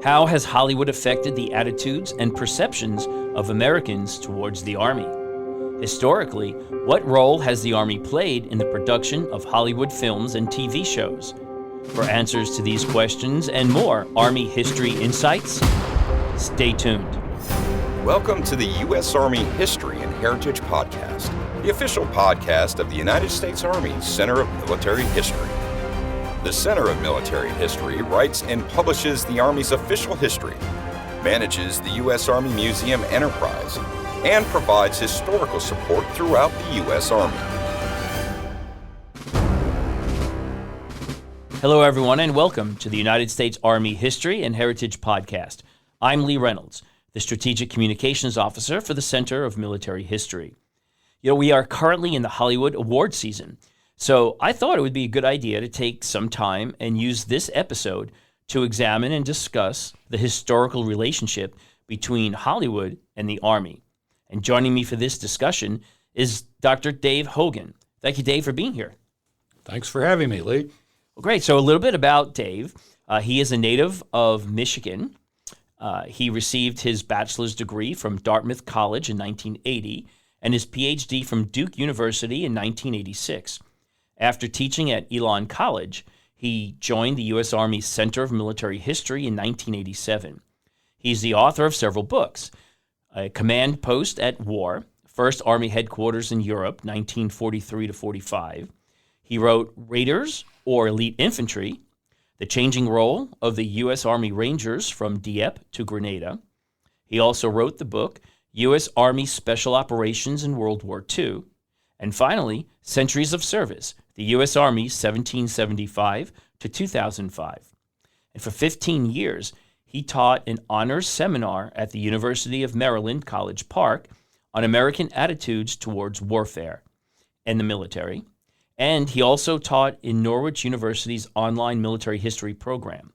How has Hollywood affected the attitudes and perceptions of Americans towards the Army? Historically, what role has the Army played in the production of Hollywood films and TV shows? For answers to these questions and more Army History Insights, stay tuned. Welcome to the U.S. Army History and Heritage Podcast, the official podcast of the United States Army Center of Military History. The Center of Military History writes and publishes the Army's official history, manages the U.S. Army Museum Enterprise, and provides historical support throughout the U.S. Army. Hello, everyone, and welcome to the United States Army History and Heritage Podcast. I'm Lee Reynolds, the Strategic Communications Officer for the Center of Military History. We are currently in the Hollywood award season, so I thought it would be a good idea to take some time and use this episode to examine and discuss the historical relationship between Hollywood and the Army. And joining me for this discussion is Dr. Dave Hogan. Thank you, Dave, for being here. Thanks for having me, Lee. Well, great. So a little bit about Dave. He is a native of Michigan. He received his bachelor's degree from Dartmouth College in 1980 and his PhD from Duke University in 1986. After teaching at Elon College, he joined the U.S. Army Center of Military History in 1987. He's the author of several books: A Command Post at War, First Army Headquarters in Europe, 1943 to 45. He wrote Raiders, or Elite Infantry, The Changing Role of the U.S. Army Rangers from Dieppe to Grenada. He also wrote the book U.S. Army Special Operations in World War II. And finally, Centuries of Service, the U.S. Army 1775 to 2005. And for 15 years, he taught an honors seminar at the University of Maryland, College Park, on American attitudes towards warfare and the military. And he also taught in Norwich University's online military history program.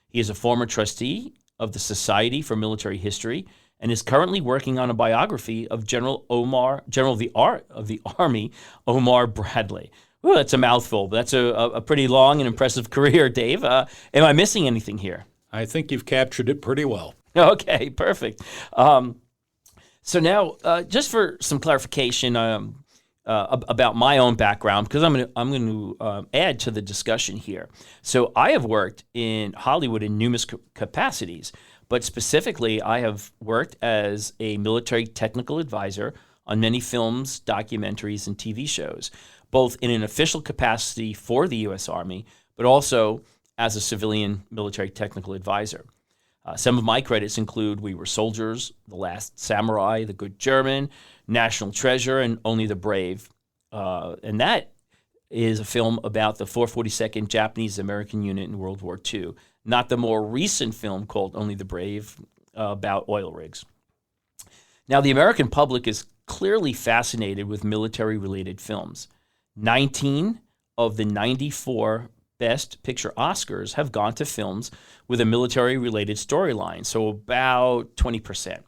He is a former trustee of the Society for Military History and is currently working on a biography of General of the Army, Omar Bradley. Ooh, that's a mouthful, but that's a pretty long and impressive career, Dave. Am I missing anything here? I think you've captured it pretty well. Okay, perfect. So now, just for some clarification about my own background, because I'm going to add to the discussion here. So I have worked in Hollywood in numerous capacities, but specifically I have worked as a military technical advisor on many films, documentaries, and TV shows, both in an official capacity for the U.S. Army, but also as a civilian military technical advisor. Some of my credits include We Were Soldiers, The Last Samurai, The Good German, National Treasure, and Only the Brave. And that is a film about the 442nd Japanese American Unit in World War II, not the more recent film called Only the Brave about oil rigs. Now, the American public is clearly fascinated with military-related films. 19 of the 94 Best Picture Oscars have gone to films with a military-related storyline, so about 20%.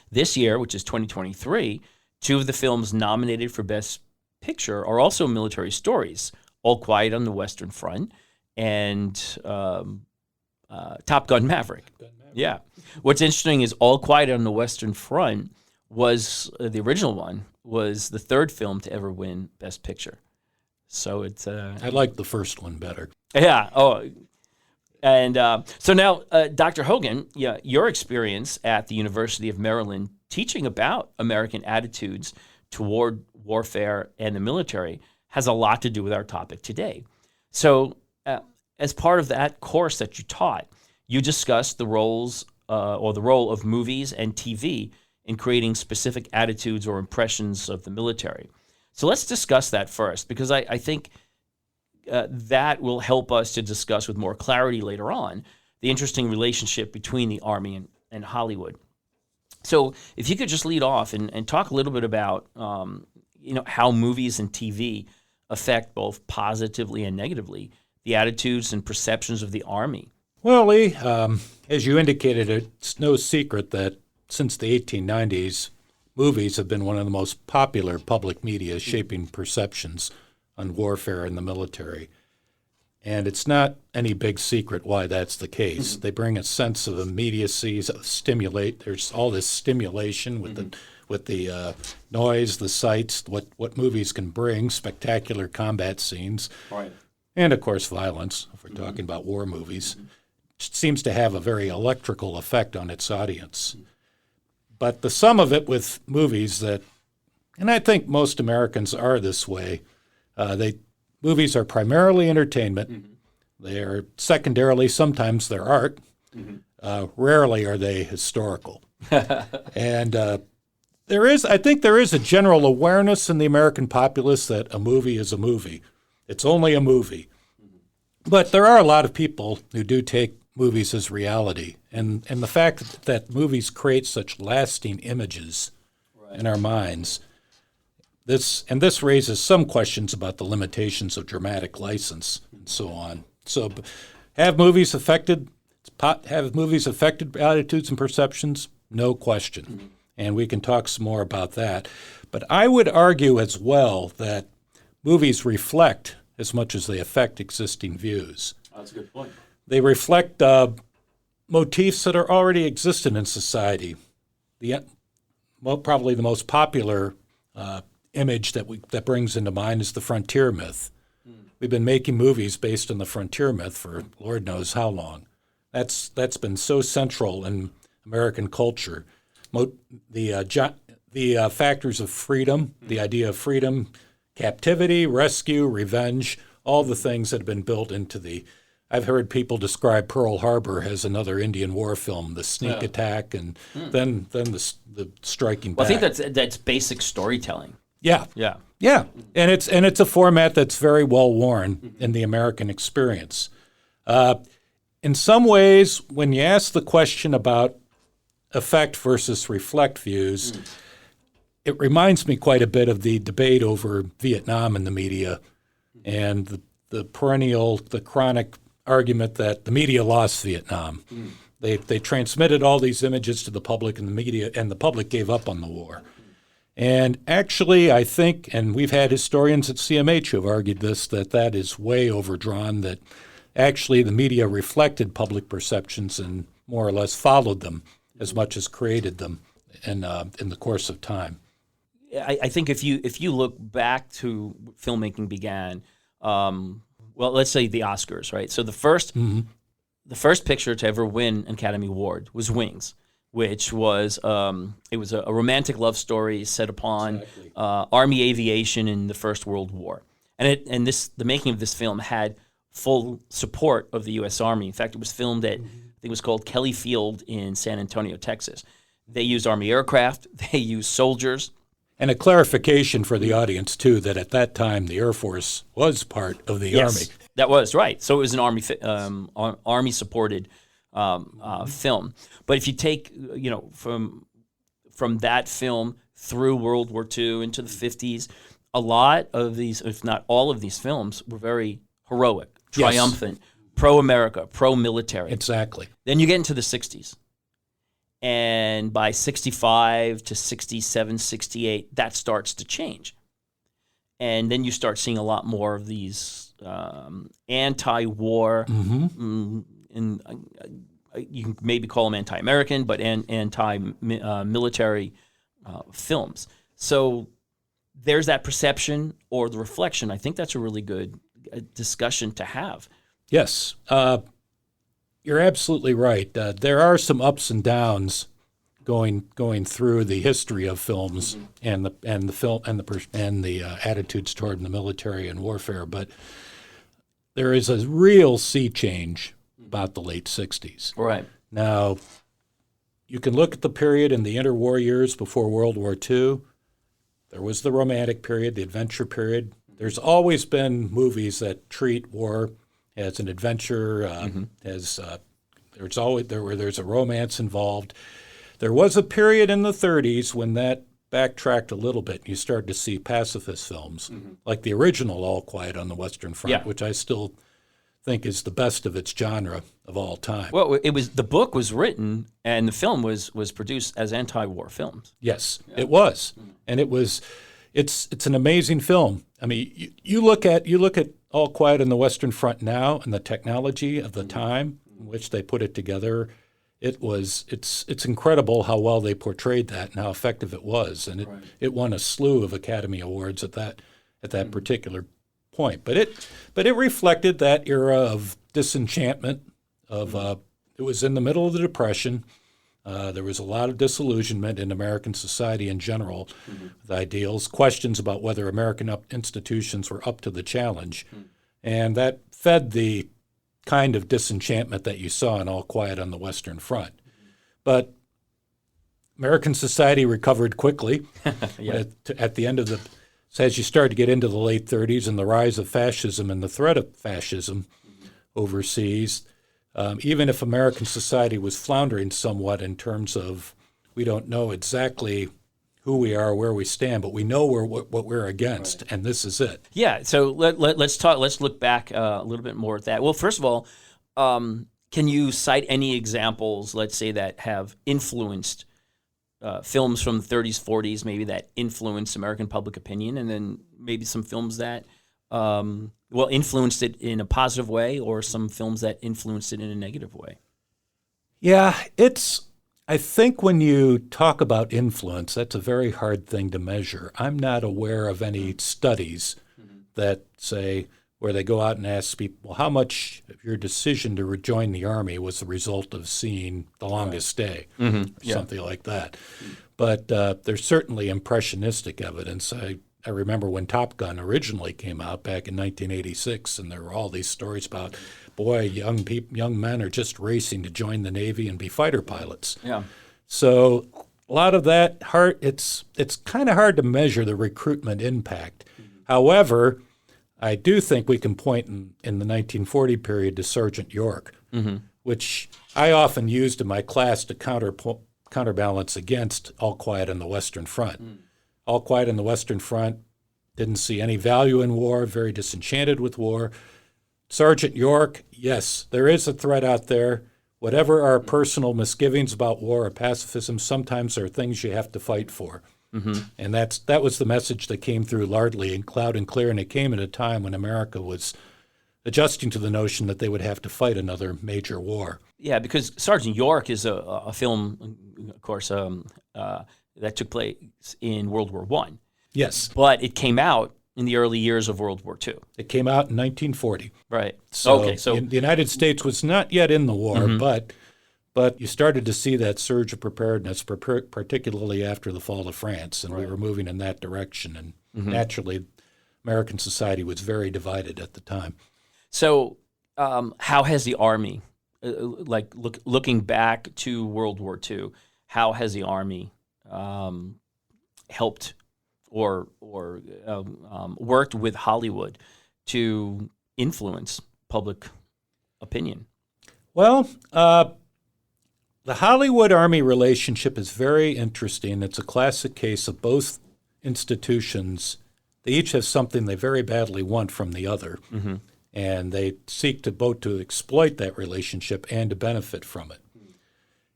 This year, which is 2023, two of the films nominated for Best Picture are also military stories: All Quiet on the Western Front and Top Gun Maverick. Yeah. What's interesting is All Quiet on the Western Front was, the original one, was the third film to ever win Best Picture. So it's... I like the first one better. Yeah. Oh, and so now, Dr. Hogan, your experience at the University of Maryland teaching about American attitudes toward warfare and the military has a lot to do with our topic today. So as part of that course that you taught, you discussed the roles or the role of movies and TV in creating specific attitudes or impressions of the military. So let's discuss that first, because I think that will help us to discuss with more clarity later on the interesting relationship between the Army and Hollywood. So if you could just lead off and talk a little bit about how movies and TV affect both positively and negatively the attitudes and perceptions of the Army. Well, Lee, as you indicated, it's no secret that since the 1890s, movies have been one of the most popular public media shaping perceptions on warfare and the military. And it's not any big secret why that's the case. They bring a sense of immediacy, stimulate. There's all this stimulation with the noise, the sights, what movies can bring, spectacular combat scenes, Right. and of course violence. If we're talking about war movies, it seems to have a very electrical effect on its audience. But the sum of it with movies that, and I think most Americans are this way, movies are primarily entertainment. They are secondarily, sometimes they're art. Rarely are they historical. And I think there is a general awareness in the American populace that a movie is a movie. It's only a movie. But there are a lot of people who do take movies as reality. And the fact that movies create such lasting images in our minds, this raises some questions about the limitations of dramatic license and so on. So have movies affected attitudes and perceptions? No question. And we can talk some more about that. But I would argue as well that movies reflect as much as they affect existing views. That's a good point. They reflect motifs that are already existent in society. Probably the most popular image that brings into mind is the frontier myth. We've been making movies based on the frontier myth for Lord knows how long. That's been so central in American culture. The factors of freedom, the idea of freedom, captivity, rescue, revenge, all the things that have been built into the. I've heard people describe Pearl Harbor as another Indian war film, the sneak attack, and then the striking back. Well, I think that's basic storytelling. Yeah. And it's a format that's very well worn in the American experience. In some ways, when you ask the question about affect versus reflect views, it reminds me quite a bit of the debate over Vietnam in the media and the chronic argument that the media lost Vietnam. They transmitted all these images to the public and the media, and the public gave up on the war. And actually, I think, and we've had historians at CMH who have argued this, that is way overdrawn, that actually the media reflected public perceptions and more or less followed them as much as created them in the course of time. I think if you look back to filmmaking began, let's say the Oscars, right? So the first picture to ever win an Academy Award was Wings, which was it was a romantic love story set upon Army aviation in the First World War, and the making of this film had full support of the U.S. Army. In fact, it was filmed at I think it was called Kelly Field in San Antonio, Texas. They used Army aircraft. They used soldiers. And a clarification for the audience, too, that at that time the Air Force was part of the Army. That was right. So it was an Army-supported film. But if you take, from that film through World War II into the 50s, a lot of these, if not all of these films, were very heroic, triumphant, pro-America, pro-military. Exactly. Then you get into the 60s. And by 65 to 67, 68, that starts to change. And then you start seeing a lot more of these anti-war, and you can maybe call them anti-American, but anti-military films. So there's that perception or the reflection. I think that's a really good discussion to have. Yes. You're absolutely right. There are some ups and downs going through the history of films and the attitudes toward the military and warfare, but there is a real sea change about the late 60s. Right. Now, you can look at the period in the interwar years before World War II. There was the romantic period, the adventure period. There's always been movies that treat war as an adventure, there's a romance involved. There was a period in the 30s when that backtracked a little bit. You started to see pacifist films, like the original All Quiet on the Western Front, which I still think is the best of its genre of all time. Well, the book was written and the film was produced as anti-war films. Yes, it was, and it was. it's an amazing film. I mean, you look at All Quiet on the Western Front now and the technology of the time in which they put it together. It's incredible how well they portrayed that and how effective it was, and it won a slew of Academy Awards at that particular point. But it reflected that era of disenchantment. It was in the middle of the Depression. There was a lot of disillusionment in American society in general with ideals, questions about whether American institutions were up to the challenge, and that fed the kind of disenchantment that you saw in All Quiet on the Western Front. But American society recovered quickly at the end of as you start to get into the late 30s and the rise of fascism and the threat of fascism overseas. Even if American society was floundering somewhat in terms of we don't know exactly who we are, where we stand, but we know what we're against, and this is it. Yeah. So let's look back a little bit more at that. Well, first of all, can you cite any examples, let's say, that have influenced films from the 30s, 40s, maybe that influenced American public opinion, and then maybe some films that influenced it in a positive way, or some films that influenced it in a negative way? Yeah, I think when you talk about influence, that's a very hard thing to measure. I'm not aware of any studies that say, where they go out and ask people, well, how much of your decision to rejoin the Army was the result of seeing The Longest Day, or something like that. But there's certainly impressionistic evidence. I remember when Top Gun originally came out back in 1986, and there were all these stories about, boy, young men are just racing to join the Navy and be fighter pilots. Yeah. So a lot of that, it's kind of hard to measure the recruitment impact. However, I do think we can point in the 1940 period to Sergeant York, which I often used in my class to counterbalance against All Quiet on the Western Front. All Quiet on the Western Front didn't see any value in war, very disenchanted with war. Sergeant York, yes, there is a threat out there. Whatever our personal misgivings about war or pacifism, sometimes there are things you have to fight for. And that was the message that came through largely and loud and clear, and it came at a time when America was adjusting to the notion that they would have to fight another major war. Yeah, because Sergeant York is a film, of course, that took place in World War I. Yes. But it came out in the early years of World War II. It came out in 1940. Right. So the United States was not yet in the war, but you started to see that surge of preparedness, particularly after the fall of France, and we were moving in that direction. And naturally, American society was very divided at the time. So how has the Army, looking back to World War II, how has the Army helped or worked with Hollywood to influence public opinion? Well, the Hollywood-Army relationship is very interesting. It's a classic case of both institutions. They each have something they very badly want from the other, and they seek to both to exploit that relationship and to benefit from it.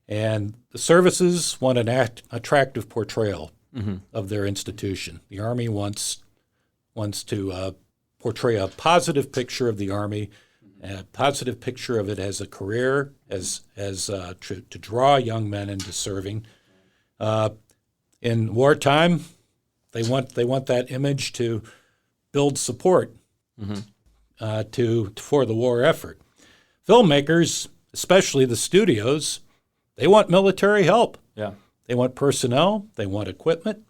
And the services want an attractive portrayal of their institution. The Army wants to portray a positive picture of the Army, a positive picture of it as a career, as to draw young men into serving. In wartime, they want that image to build support for the war effort. Filmmakers, especially the studios, they want military help. Yeah. They want personnel. They want equipment.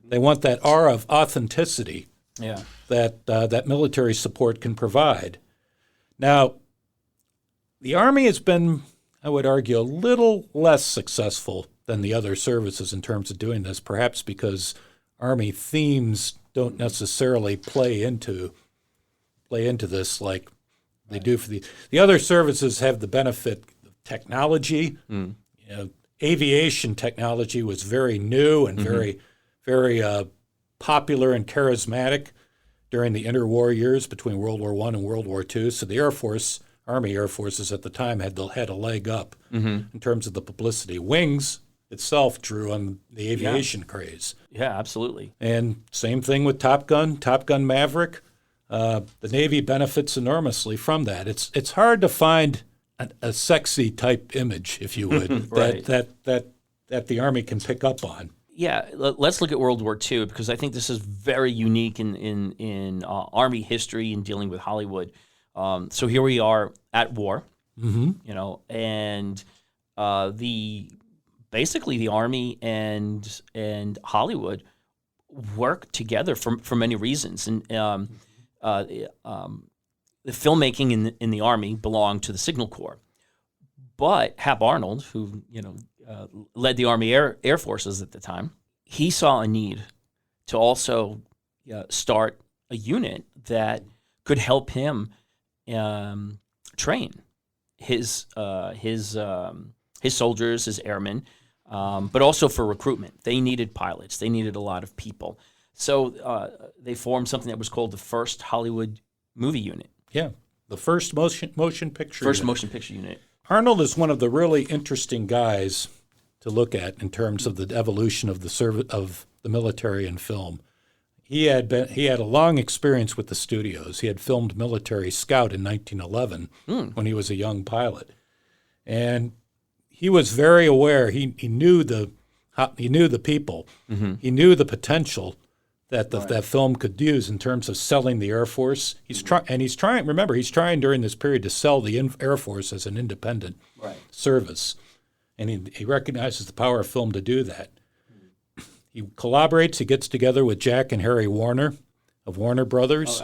They want that aura of authenticity that military support can provide. Now, the Army has been, I would argue, a little less successful than the other services in terms of doing this, perhaps because Army themes don't necessarily play into this like they do for the other services. Have the benefit of technology. Aviation technology was very new and very popular and charismatic during the interwar years between World War I and World War II. So the Air Force, Army Air Forces at the time had a leg up in terms of the publicity. Wings itself drew on the aviation craze. Yeah, absolutely. And same thing with Top Gun Maverick. The Navy benefits enormously from that. It's hard to find a sexy type image, if you would, Right. that the Army can pick up on. Yeah, let's look at World War II, because I think this is very unique in Army history and dealing with Hollywood. So here we are at war, and basically the Army and Hollywood work together for many reasons, and the filmmaking in the Army belonged to the Signal Corps, but Hap Arnold, who led the Army Air Forces at the time, he saw a need to also start a unit that could help him train his soldiers, his airmen, but also for recruitment. They needed pilots. They needed a lot of people. So they formed something that was called the First Hollywood Movie Unit. Yeah, the first motion picture First unit. motion picture unit. Arnold is one of the really interesting guys to look at in terms of the evolution of the military and film. He had a long experience with the studios. He had filmed Military Scout in 1911 when he was a young pilot, and he was very aware. He knew the people. He knew the potential that that film could use in terms of selling the Air Force. He's trying. Remember, he's trying during this period to sell the Air Force as an independent service, and he recognizes the power of film to do that. He collaborates. He gets together with Jack and Harry Warner of Warner Brothers,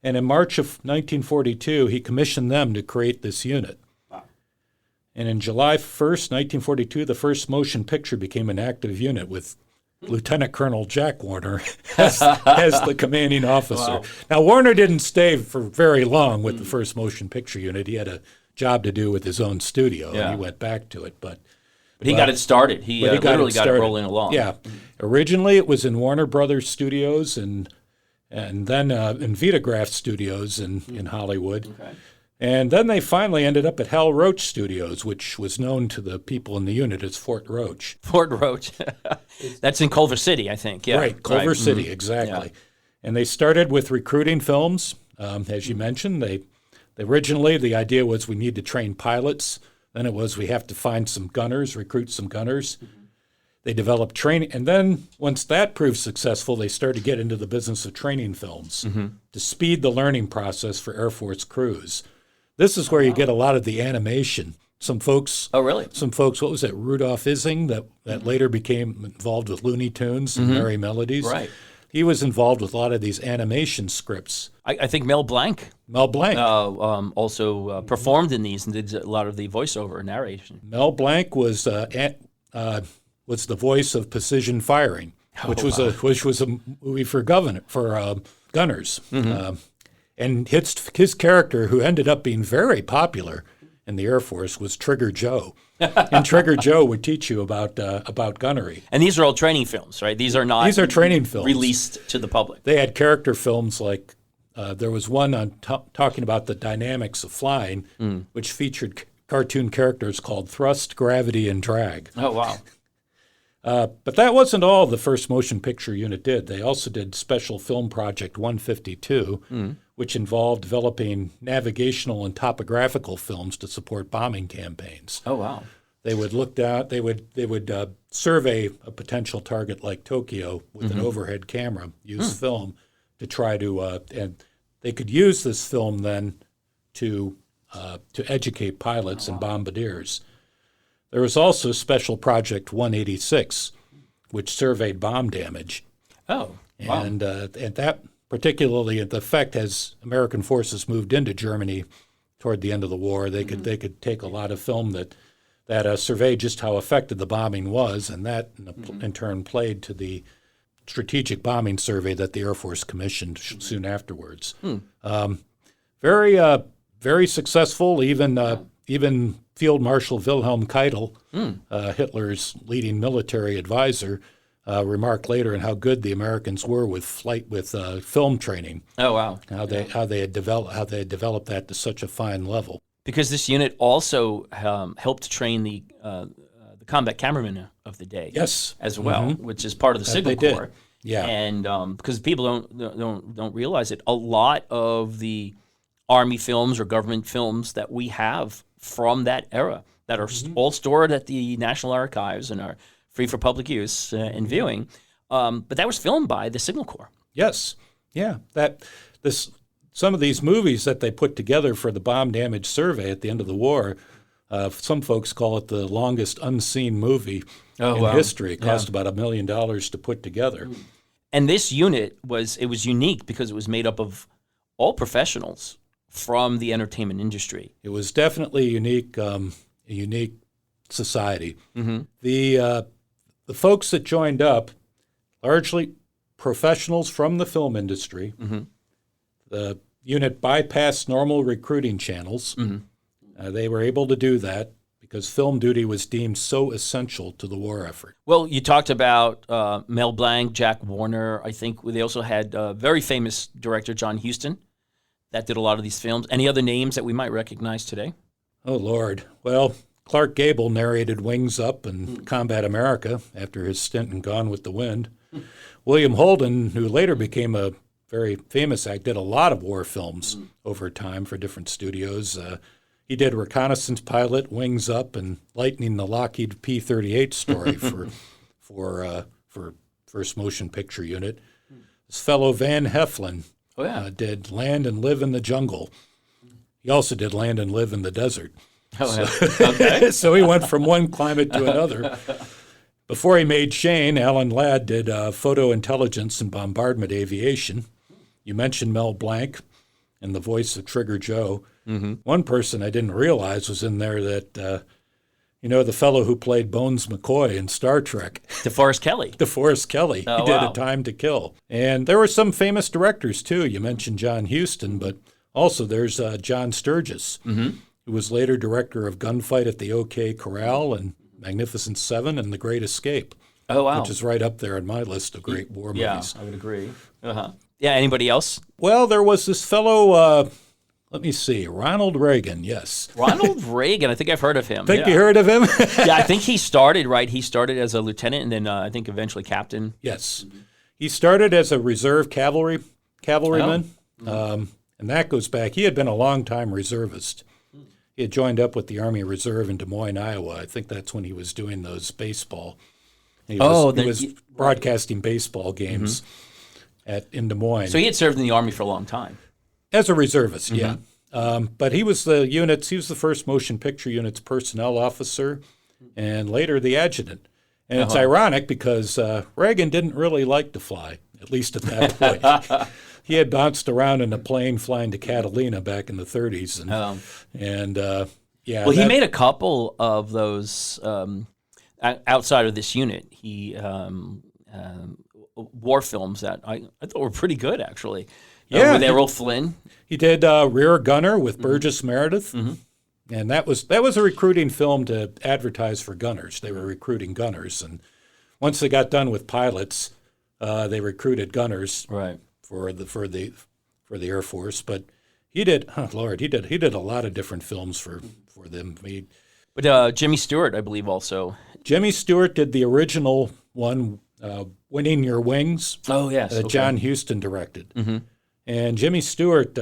and in March of 1942, he commissioned them to create this unit. And in July 1st, 1942, the first motion picture became an active unit with Lieutenant Colonel Jack Warner as the commanding officer. Wow. Now, Warner didn't stay for very long with the first motion picture unit. He had a job to do with his own studio, and he went back to it. But he got it started. He literally got it rolling along. Yeah. Originally, it was in Warner Brothers Studios and then in Vitagraph Studios in Hollywood. Okay. And then they finally ended up at Hal Roach Studios, which was known to the people in the unit as Fort Roach. Fort Roach. That's in Culver City, I think. Yeah. Right, Culver City, exactly. Yeah. And they started with recruiting films. As you mentioned, they originally the idea was we need to train pilots. Then it was we have to find some gunners, recruit some gunners. They developed training. And then once that proved successful, they started to get into the business of training films to speed the learning process for Air Force crews. This is where you get a lot of the animation. Some folks. Oh, really? Some folks. What was it? Rudolph Ising that later became involved with Looney Tunes and Merry Melodies. Right. He was involved with a lot of these animation scripts. I think Mel Blanc. Also performed in these and did a lot of the voiceover narration. Mel Blanc was the voice of Precision Firing, which was a movie for gunners. And his character, who ended up being very popular in the Air Force, was Trigger Joe. And Trigger Joe would teach you about gunnery. And these are all training films, right? These are training films released to the public. They had character films like there was one on talking about the dynamics of flying, which featured cartoon characters called Thrust, Gravity, and Drag. Oh, wow. But that wasn't all the first motion picture unit did. They also did Special Film Project 152, which involved developing navigational and topographical films to support bombing campaigns. Oh, wow. They would they would survey a potential target like Tokyo with an overhead camera, use film to try to, and they could use this film then to educate pilots and bombardiers. There was also Special Project 186, which surveyed bomb damage. Oh, wow. And that particularly the effect as American forces moved into Germany toward the end of the war, they could take a lot of film that surveyed just how effective the bombing was, and that in turn played to the strategic bombing survey that the Air Force commissioned soon afterwards. Very successful. Even Field Marshal Wilhelm Keitel, Hitler's leading military advisor, remarked later on how good the Americans were with film training. Oh, wow! How they had developed that to such a fine level. Because this unit also helped train the combat cameramen of the day. Yes. As well, which is part of the Signal they did. Corps. Yeah. And because people don't realize it, a lot of the Army films or government films that we have from that era that are all stored at the National Archives and are free for public use and viewing, but that was filmed by the Signal Corps. Yes. Yeah. Some of these movies that they put together for the bomb damage survey at the end of the war, some folks call it the longest unseen movie in history. It cost about $1 million to put together. And this unit was unique because it was made up of all professionals from the entertainment industry. It was definitely a unique society. The folks that joined up, largely professionals from the film industry. The unit bypassed normal recruiting channels. They were able to do that because film duty was deemed so essential to the war effort. Well, you talked about Mel Blanc, Jack Warner. I think they also had very famous director John Huston that did a lot of these films. Any other names that we might recognize today? Oh, Lord. Well, Clark Gable narrated Wings Up and Combat America after his stint in Gone with the Wind. William Holden, who later became a very famous actor, did a lot of war films over time for different studios. He did Reconnaissance Pilot, Wings Up, and Lightning the Lockheed P-38 story for First Motion Picture Unit. This fellow Van Heflin did Land and Live in the Jungle. He also did Land and Live in the Desert. Okay. So he went from one climate to another. Before he made Shane, Alan Ladd did Photo Intelligence and Bombardment Aviation. You mentioned Mel Blanc and the voice of Trigger Joe. One person I didn't realize was in there that, the fellow who played Bones McCoy in Star Trek. DeForest Kelley. DeForest Kelley. Oh, he did wow. A Time to Kill. And there were some famous directors, too. You mentioned John Huston, but also there's John Sturgis, who was later director of Gunfight at the OK Corral and Magnificent Seven and The Great Escape. Oh, wow. Which is right up there on my list of great war movies. Yeah, I would agree. Yeah, anybody else? Well, there was this fellow, let me see, Ronald Reagan, yes. Ronald Reagan, I think I've heard of him. Think you heard of him? Yeah, I think he started, right? He started as a lieutenant and then I think eventually captain. Yes. He started as a reserve cavalryman, and that goes back. He had been a long-time reservist. He had joined up with the Army Reserve in Des Moines, Iowa. I think that's when he was doing those baseball. He was broadcasting baseball games in Des Moines. So he had served in the Army for a long time. As a reservist, yeah. But he was he was the first motion picture unit's personnel officer and later the adjutant. And it's ironic because Reagan didn't really like to fly, at least at that point. He had bounced around in a plane flying to Catalina back in the 30s. Well, he made a couple of those outside of this unit. He war films that I thought were pretty good, actually. With Errol Flynn. He did Rear Gunner with Burgess Meredith. And that was a recruiting film to advertise for gunners. They were recruiting gunners. And once they got done with pilots, they recruited gunners for the Air Force. But he did, he did a lot of different films for them. But Jimmy Stewart, I believe, also. Jimmy Stewart did the original one, Winning Your Wings. Oh, yes. That John Huston directed. And Jimmy Stewart,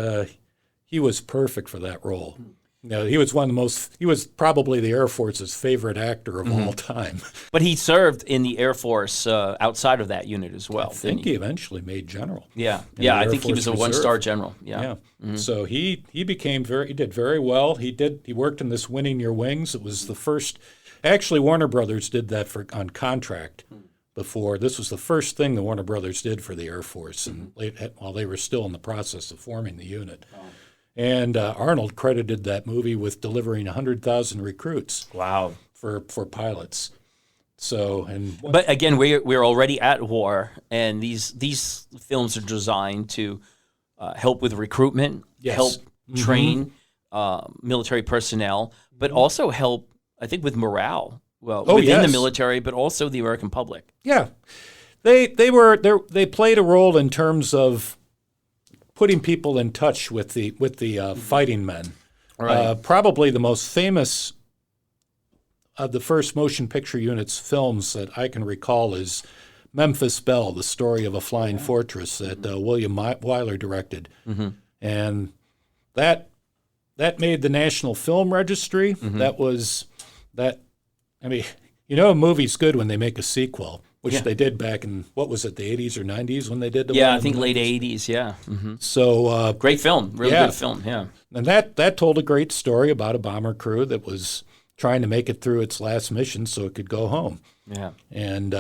he was perfect for that role. He was probably the Air Force's favorite actor of all time. But he served in the Air Force outside of that unit as well. I think he eventually made general. Yeah, I think he was a one-star general. Yeah. So he did very well. He worked in this Winning Your Wings. It was the first. Actually, Warner Brothers did that on contract. Before. This was the first thing the Warner Brothers did for the Air Force, and while they were still in the process of forming the unit. And Arnold credited that movie with delivering 100,000 recruits. Wow. For pilots. So but again, we're already at war, and these films are designed to help with recruitment, help train military personnel, but also help, I think, with morale. Well, within the military, but also the American public. Yeah, they played a role in terms of putting people in touch with the fighting men. Right. Probably the most famous of the first motion picture unit's films that I can recall is Memphis Belle, the story of a flying fortress that William Wyler directed. And that made the National Film Registry. That was that. I mean, you know, a movie's good when they make a sequel, which they did back in, what was it, the 80s or 90s when they did the one? I think late 80s, yeah. So great film, really good film, yeah. And that told a great story about a bomber crew that was trying to make it through its last mission so it could go home. Yeah. And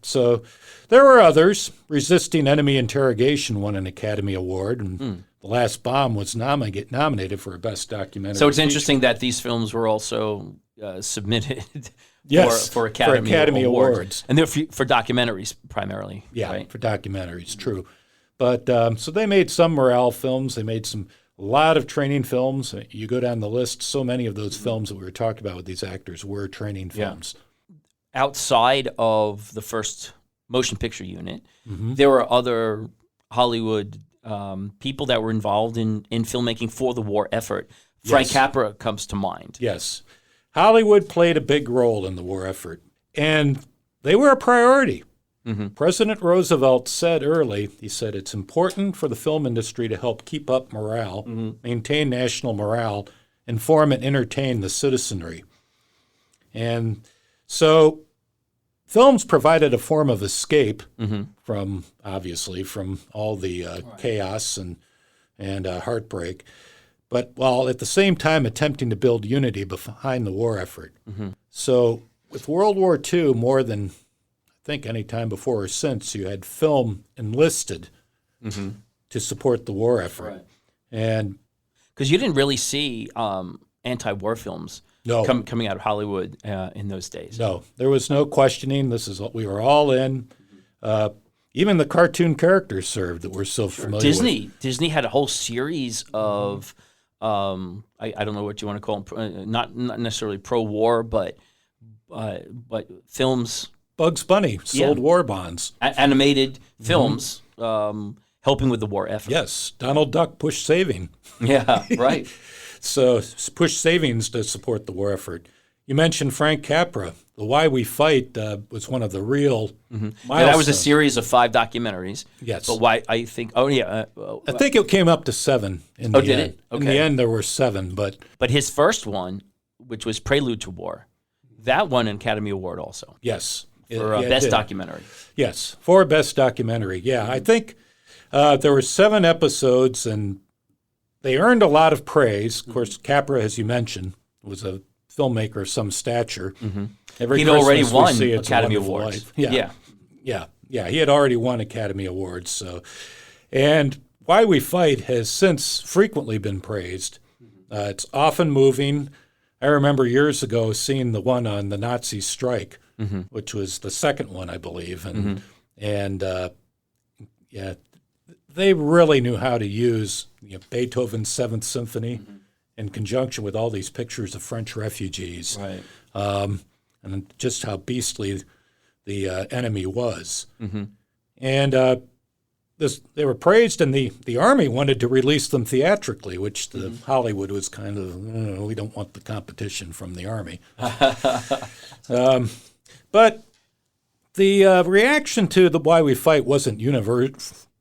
so there were others. Resisting Enemy Interrogation won an Academy Award, and The Last Bomb was nominated for a Best Documentary. So it's interesting that these films were also submitted for Academy Awards. And they're for documentaries primarily. Yeah, right? For documentaries, true. But so they made some morale films. They made a lot of training films. You go down the list, so many of those films that we were talking about with these actors were training films. Outside of the first motion picture unit, there were other Hollywood people that were involved in filmmaking for the war effort. Frank Capra comes to mind. Yes. Hollywood played a big role in the war effort, and they were a priority. President Roosevelt said early, he said, it's important for the film industry to help keep up morale, maintain national morale, inform and entertain the citizenry. And so films provided a form of escape from all the chaos and heartbreak, but while at the same time attempting to build unity behind the war effort. So with World War II, more than I think any time before or since, you had film enlisted to support the war effort. And because you didn't really see anti-war films coming out of Hollywood in those days. No, there was no questioning. This is what we were all in. Even the cartoon characters served that we're so familiar with. Disney had a whole series of I don't know what you want to call them, not necessarily pro-war, but films. Bugs Bunny sold war bonds. Animated films helping with the war effort. Yes, Donald Duck pushed saving. Yeah, right. So push savings to support the war effort. You mentioned Frank Capra. The Why We Fight was one of the real milestones. Yeah, that was a series of 5 documentaries. Yes. But why I think I think it came up to 7 in the end. Did it? Okay. In the end there were 7, but his first one, which was Prelude to War, that won an Academy Award also. Yes. For Best Documentary. Yes, for Best Documentary. Yeah, I think there were 7 episodes, and they earned a lot of praise. Of course, Capra, as you mentioned, was a filmmaker of some stature. He'd already won Academy Awards. Yeah. He had already won Academy Awards. So, and Why We Fight has since frequently been praised. It's often moving. I remember years ago seeing the one on the Nazi strike, which was the second one, I believe, and they really knew how to use Beethoven's Seventh Symphony in conjunction with all these pictures of French refugees, and just how beastly the enemy was. And they were praised, and the Army wanted to release them theatrically, which the Hollywood was kind of, we don't want the competition from the Army. But the reaction to the Why We Fight wasn't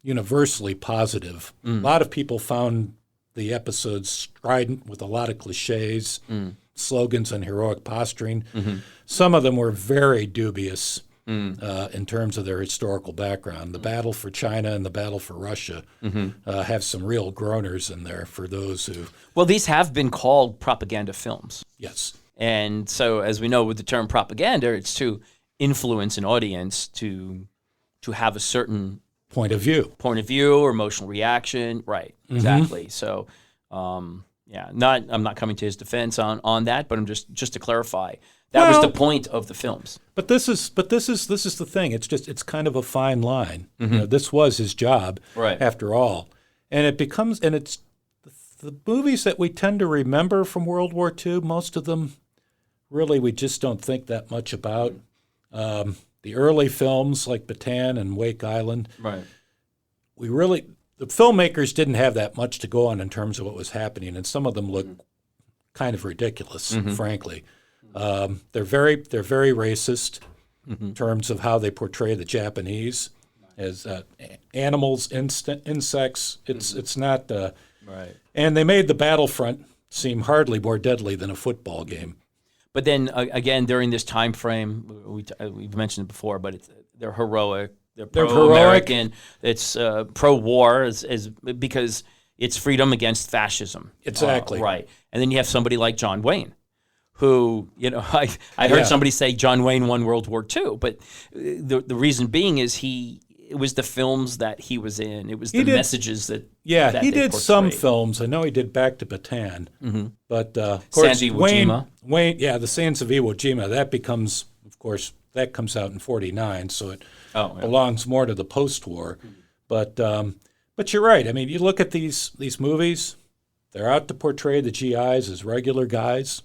universally positive. A lot of people found the episodes strident with a lot of cliches, slogans, and heroic posturing. Some of them were very dubious in terms of their historical background. The battle for China and the battle for Russia have some real groaners in there for those who... Well, these have been called propaganda films. Yes. And so, as we know with the term propaganda, it's to influence an audience to have a certain point of view or emotional reaction. Right, exactly. So, I'm not coming to his defense on that, but I'm just to clarify. That was the point of the films. But this is the thing. It's kind of a fine line. This was his job, after all, and it's the movies that we tend to remember from World War II. Most of them, really, we just don't think that much about. The early films like Bataan and Wake Island, the filmmakers didn't have that much to go on in terms of what was happening, and some of them look kind of ridiculous, frankly. They're very racist in terms of how they portray the Japanese as animals, insects. It's not. Right. And they made the battlefront seem hardly more deadly than a football game. But then again, during this time frame, we've mentioned it before, but they're heroic. They're pro-American. It's pro-war, because it's freedom against fascism. Exactly. Right. And then you have somebody like John Wayne, who, I heard somebody say John Wayne won World War II, but the reason being is it was the films that he was in. It was the messages that he did portrayed. some films. I know he did Back to Bataan, but of course Sands of Iwo Jima. Wayne, the Sands of Iwo Jima. That becomes, of course, that comes out in '49, so it belongs more to the post-war. But you're right. I mean, you look at these movies; they're out to portray the GIs as regular guys.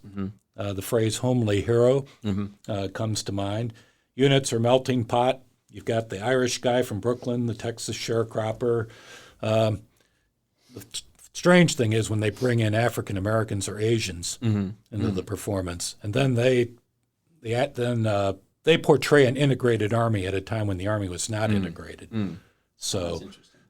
The phrase "homely hero" comes to mind. Units are melting pot. You've got the Irish guy from Brooklyn, the Texas sharecropper. The strange thing is when they bring in African Americans or Asians into the performance, and then they portray an integrated army at a time when the army was not integrated. So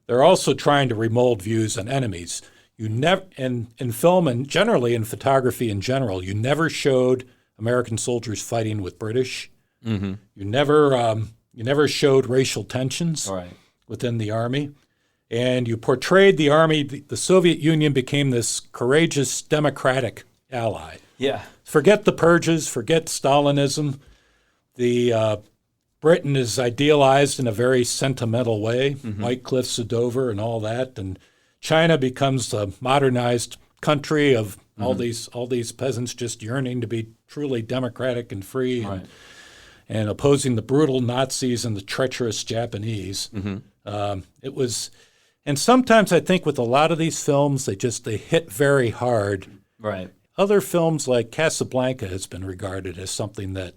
they're also trying to remold views on enemies. You never, in film and generally in photography in general, you never showed American soldiers fighting with British. You never showed racial tensions within the Army. And you portrayed the Army, the Soviet Union became this courageous democratic ally. Yeah. Forget the purges, forget Stalinism. Britain is idealized in a very sentimental way, White Cliffs of Dover and all that. And China becomes a modernized country of all these peasants just yearning to be truly democratic and free. And opposing the brutal Nazis and the treacherous Japanese. It was, and sometimes I think with a lot of these films, they hit very hard. Right. Other films like Casablanca has been regarded as something that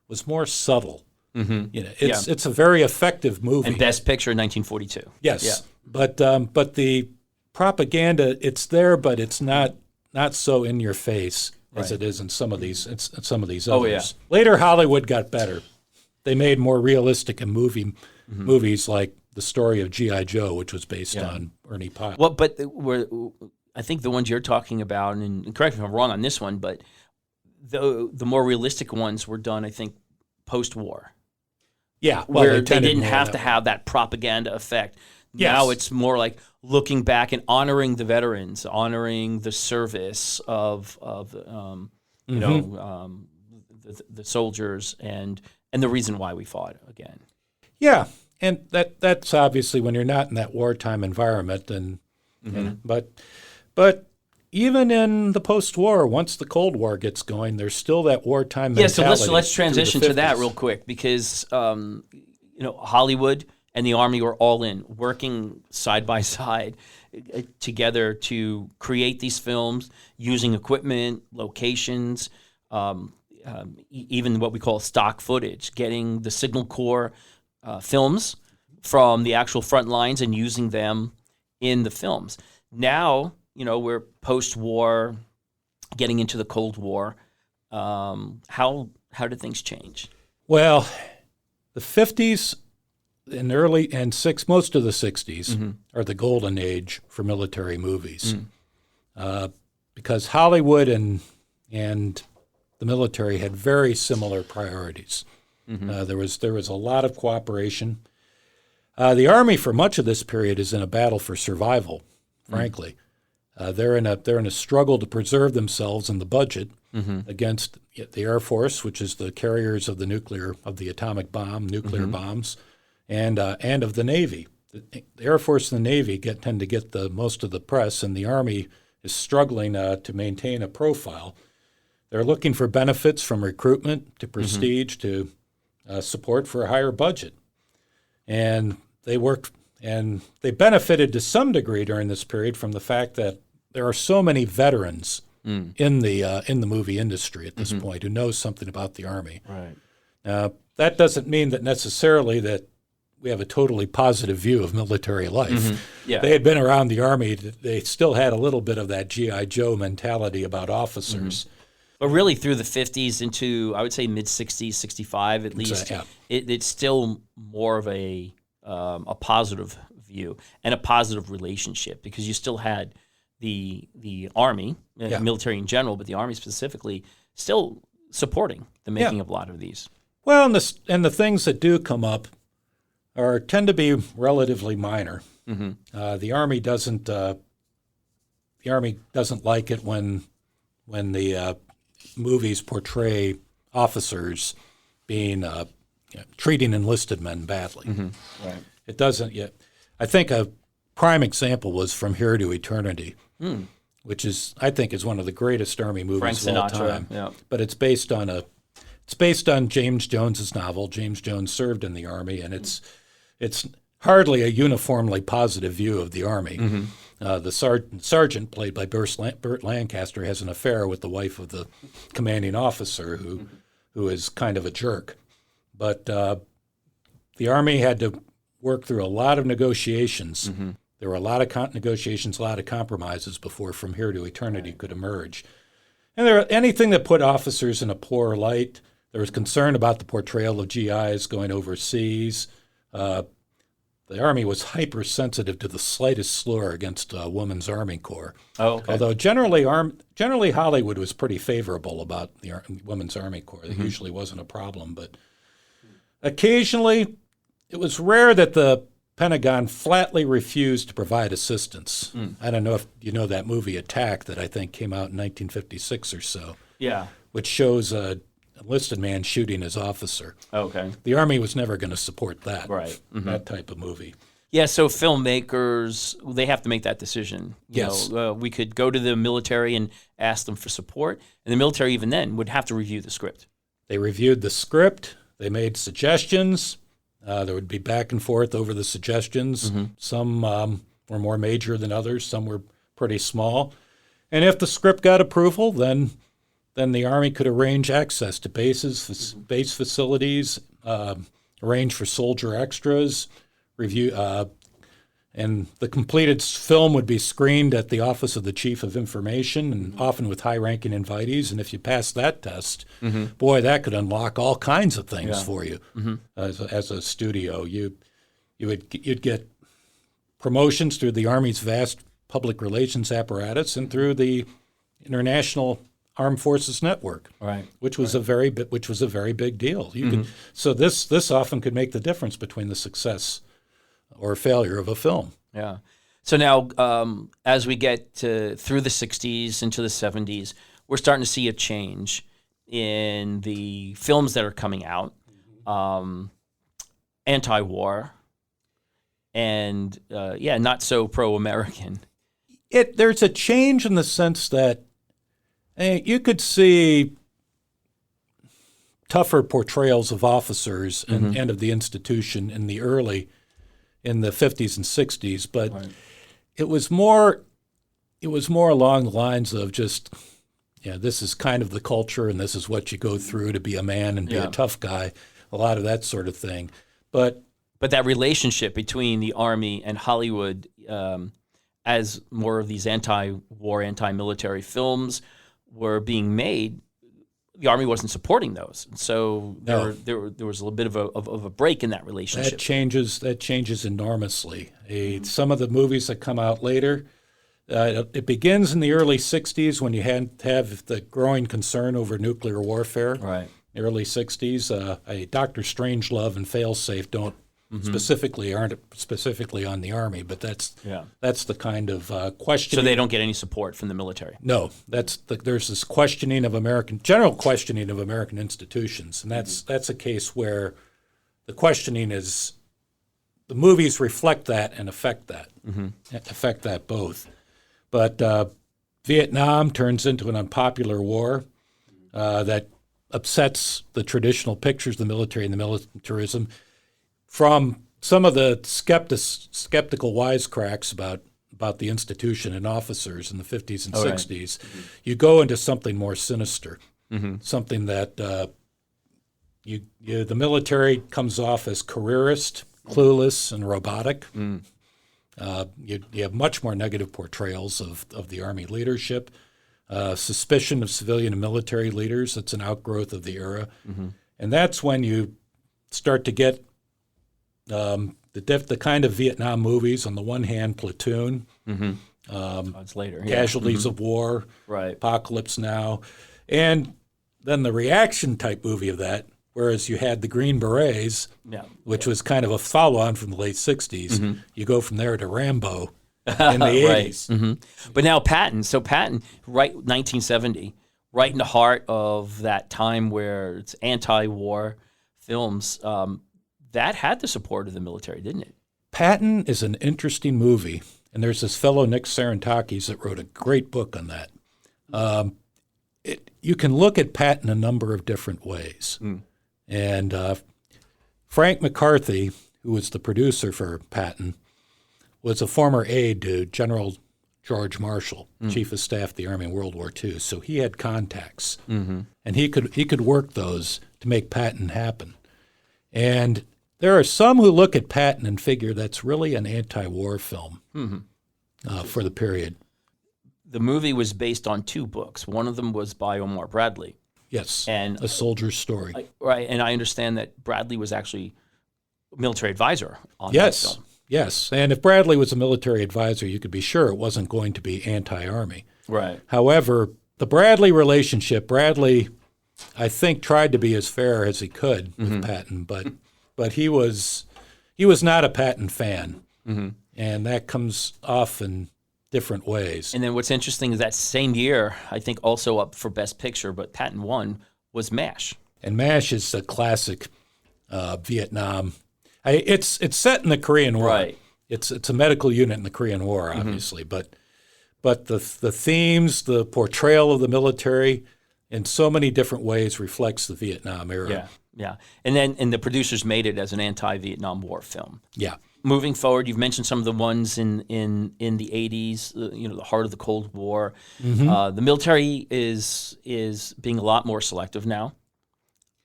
was more subtle. It's a very effective movie. And Best Picture in 1942. Yes. Yeah. But the propaganda, it's there, but it's not so in your face as it is in some of these others. Oh, yeah. Later, Hollywood got better. They made more realistic and movies like The Story of G.I. Joe, which was based on Ernie Pyle. Well, but I think the ones you're talking about, and correct me if I'm wrong on this one, but the more realistic ones were done, I think, post-war. Yeah, where they didn't have to have that propaganda effect. Yes. Now it's more like looking back and honoring the veterans, honoring the service of the soldiers and the reason why we fought again. Yeah, and that's obviously when you're not in that wartime environment, but even in the post-war, once the Cold War gets going, there's still that wartime mentality. So let's transition to that real quick because Hollywood and the Army were all in, working side by side together to create these films, using equipment, locations, even what we call stock footage, getting the Signal Corps films from the actual front lines and using them in the films. Now, we're post-war, getting into the Cold War. How did things change? Well, the 50s and most of the 60s are the golden age for military movies, because Hollywood and the military had very similar priorities. There was a lot of cooperation. The Army, for much of this period, is in a battle for survival. Frankly, they're in a struggle to preserve themselves and the budget against the Air Force, which is the carriers of the atomic bomb, nuclear bombs. And of the Navy. The Air Force and the Navy tend to get the most of the press, and the Army is struggling to maintain a profile. They're looking for benefits from recruitment to prestige to support for a higher budget. And they benefited to some degree during this period from the fact that there are so many veterans in the movie industry at this point who know something about the Army. Right. That doesn't mean that necessarily that we have a totally positive view of military life. Yeah. They had been around the Army. They still had a little bit of that G.I. Joe mentality about officers. But really through the 50s into, I would say, mid-60s, 65 at least, yeah. it's still more of a positive view and a positive relationship, because you still had the Army, military in general, but the Army specifically, still supporting the making of a lot of these. Well, and the things that do come up tend to be relatively minor. Mm-hmm. The Army doesn't like it when the movies portray officers being treating enlisted men badly. Mm-hmm. Right. It doesn't yet. I think a prime example was From Here to Eternity, which I think is one of the greatest Army movies of all time. Yeah. But it's based on James Jones's novel. James Jones served in the Army, and it's hardly a uniformly positive view of the Army. Mm-hmm. The sergeant, played by Burt Lancaster, has an affair with the wife of the commanding officer, who is kind of a jerk. But the Army had to work through a lot of negotiations. Mm-hmm. There were a lot of negotiations, a lot of compromises before From Here to Eternity could emerge. And anything that put officers in a poor light. There was concern about the portrayal of GIs going overseas. The Army was hypersensitive to the slightest slur against a woman's Army Corps. Oh, okay. Although generally Hollywood was pretty favorable about the Women's Army Corps. There usually wasn't a problem. But occasionally, it was rare that the Pentagon flatly refused to provide assistance. I don't know if you know that movie Attack that I think came out in 1956 or so. Yeah. Which shows a enlisted man shooting his officer. Okay. The Army was never going to support that. Right. Mm-hmm. That type of movie. Yeah, so filmmakers, they have to make that decision. Yes. We could go to the military and ask them for support, and the military even then would have to review the script. They reviewed the script. They made suggestions. There would be back and forth over the suggestions. Mm-hmm. Some were more major than others. Some were pretty small. And if the script got approval, then the Army could arrange access to bases, base facilities, arrange for soldier extras, review, and the completed film would be screened at the Office of the Chief of Information, and often with high-ranking invitees. And if you passed that test, boy, that could unlock all kinds of things for you as a studio. You'd get promotions through the Army's vast public relations apparatus and through the International Armed Forces Network, right? Which was a very big deal. So this often could make the difference between the success or failure of a film. Yeah. So now, as we get through the 60s into the 70s, we're starting to see a change in the films that are coming out, anti-war, and not so pro-American. There's a change in the sense that you could see tougher portrayals of officers and of the institution in the 50s and 60s, but it was more along the lines of just, this is kind of the culture and this is what you go through to be a man and be a tough guy, a lot of that sort of thing. But that relationship between the Army and Hollywood, as more of these anti-war, anti-military films were being made, the Army wasn't supporting those, so there was a little bit of a break in that relationship. That changes enormously. Some of the movies that come out later, it begins in the early '60s when you have the growing concern over nuclear warfare. Right. The early '60s, Dr. Strangelove and Failsafe aren't specifically on the Army, but that's the kind of questioning. So they don't get any support from the military. No, there's this general questioning of American institutions, and that's a case where the questioning is the movies reflect that and affect that both. But Vietnam turns into an unpopular war that upsets the traditional pictures of the military and the militarism. From some of the skeptical wisecracks about the institution and officers in the 50s and 60s, you go into something more sinister, something that the military comes off as careerist, clueless, and robotic. You have much more negative portrayals of the Army leadership. suspicion of civilian and military leaders. That's an outgrowth of the era. And that's when you start to get the kind of Vietnam movies. On the one hand, Platoon, It's later. Casualties of War, Right. Apocalypse Now, and then the reaction type movie of that, whereas you had the Green Berets, which was kind of a follow-on from the late 60s. You go from there to Rambo in the 80s. But now Patton. So Patton, right, 1970, right in the heart of that time where it's anti-war films, that had the support of the military, didn't it? Patton is an interesting movie, and there's this fellow, Nick Sarantakis, that wrote a great book on that. You can look at Patton a number of different ways. And Frank McCarthy, who was the producer for Patton, was a former aide to General George Marshall, Chief of Staff of the Army in World War II. So he had contacts, and he could work those to make Patton happen. And there are some who look at Patton and figure that's really an anti-war film for the period. The movie was based on two books. One of them was by Omar Bradley. Yes, and A Soldier's Story. Right, and I understand that Bradley was actually a military advisor on that film. Yes, and if Bradley was a military advisor, you could be sure it wasn't going to be anti-Army. Right. However, the Bradley relationship, Bradley, I think, tried to be as fair as he could with Patton, but he was not a Patton fan, and that comes off in different ways. And then what's interesting is that same year, I think also up for Best Picture, but Patton won, was MASH. And MASH is a classic Vietnam. It's set in the Korean War. Right. It's a medical unit in the Korean War, obviously, but the themes, the portrayal of the military, in so many different ways reflects the Vietnam era. Yeah. And the producers made it as an anti-Vietnam War film. Yeah. Moving forward, you've mentioned some of the ones in the 80s, the heart of the Cold War. The military is being a lot more selective now.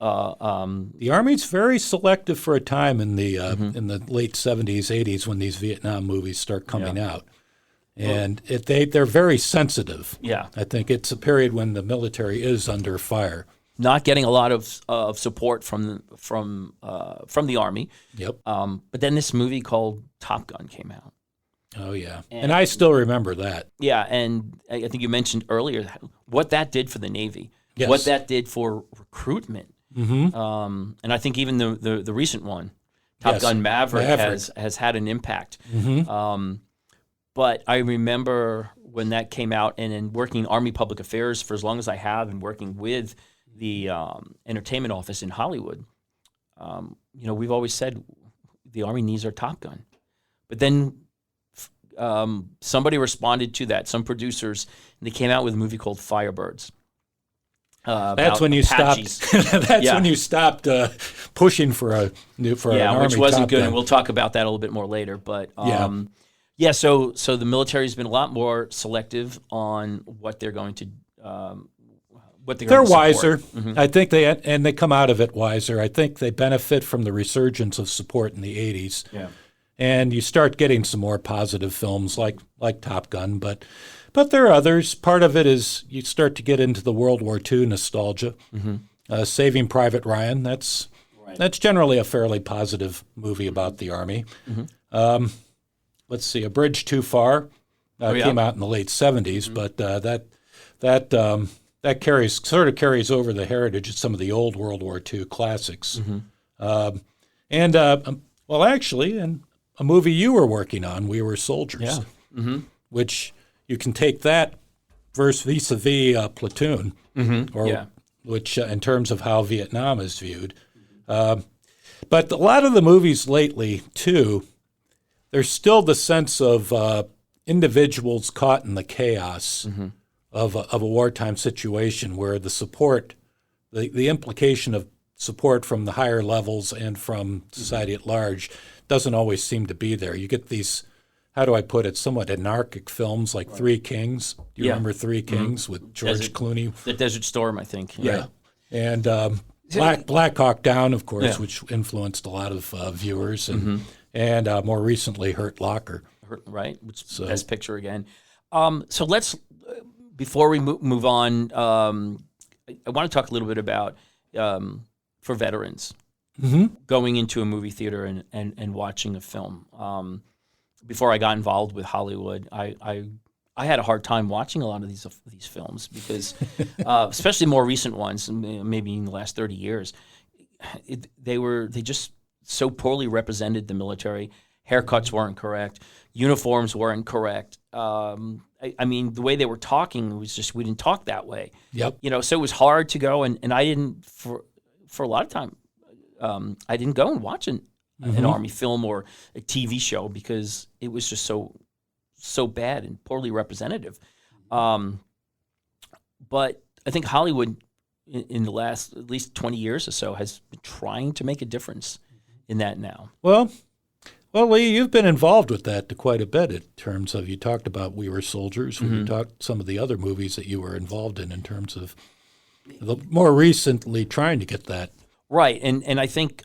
The Army's very selective for a time in the late 70s, 80s when these Vietnam movies start coming out. And they're very sensitive. Yeah. I think it's a period when the military is under fire. Not getting a lot of support from the Army. Yep. But then this movie called Top Gun came out. Oh, yeah. And I still remember that. Yeah, and I think you mentioned earlier what that did for the Navy, what that did for recruitment. And I think even the recent one, Top Gun Maverick. Has had an impact. But I remember when that came out, and in working Army Public Affairs for as long as I have, and working with the entertainment office in Hollywood, we've always said the Army needs our Top Gun. But then somebody responded to that, some producers, and they came out with a movie called Firebirds. That's when you stopped. When you stopped pushing for an Army which wasn't Top good, Gun. and we'll talk about that a little bit more later. But so the military's been a lot more selective on what they're going to. They're wiser. I think they come out of it wiser. I think they benefit from the resurgence of support in the 80s. Yeah. And you start getting some more positive films like Top Gun, but there are others. Part of it is you start to get into the World War II nostalgia. Saving Private Ryan, that's generally a fairly positive movie about the Army. Let's see, A Bridge Too Far came out in the late 70s, but that carries over the heritage of some of the old World War II classics. And a movie you were working on, We Were Soldiers, which you can take that vis-a-vis Platoon, which in terms of how Vietnam is viewed. But a lot of the movies lately, too, there's still the sense of individuals caught in the chaos of a wartime situation where the support, the implication of support from the higher levels and from society at large doesn't always seem to be there. You get these, how do I put it, somewhat anarchic films like Three Kings. Do you remember Three Kings with George Clooney? The Desert Storm, I think. Yeah. And Black Hawk Down, of course, which influenced a lot of viewers, and more recently Hurt Locker. Right, which Best Picture again. So let's before we move on, I want to talk a little bit about for veterans going into a movie theater and watching a film. Before I got involved with Hollywood, I had a hard time watching a lot of these films because, especially more recent ones, maybe in the last 30 years, they just so poorly represented the military. Haircuts weren't correct, uniforms weren't correct. I mean, the way they were talking was just, we didn't talk that way. Yep. So it was hard to go, and I didn't for a lot of time. I didn't go and watch an Army film or a TV show because it was just so bad and poorly representative. But I think Hollywood in the last at least 20 years or so has been trying to make a difference in that now. Well, Lee, you've been involved with that quite a bit in terms of, you talked about We Were Soldiers. We talked some of the other movies that you were involved in terms of more recently trying to get that. Right, and I think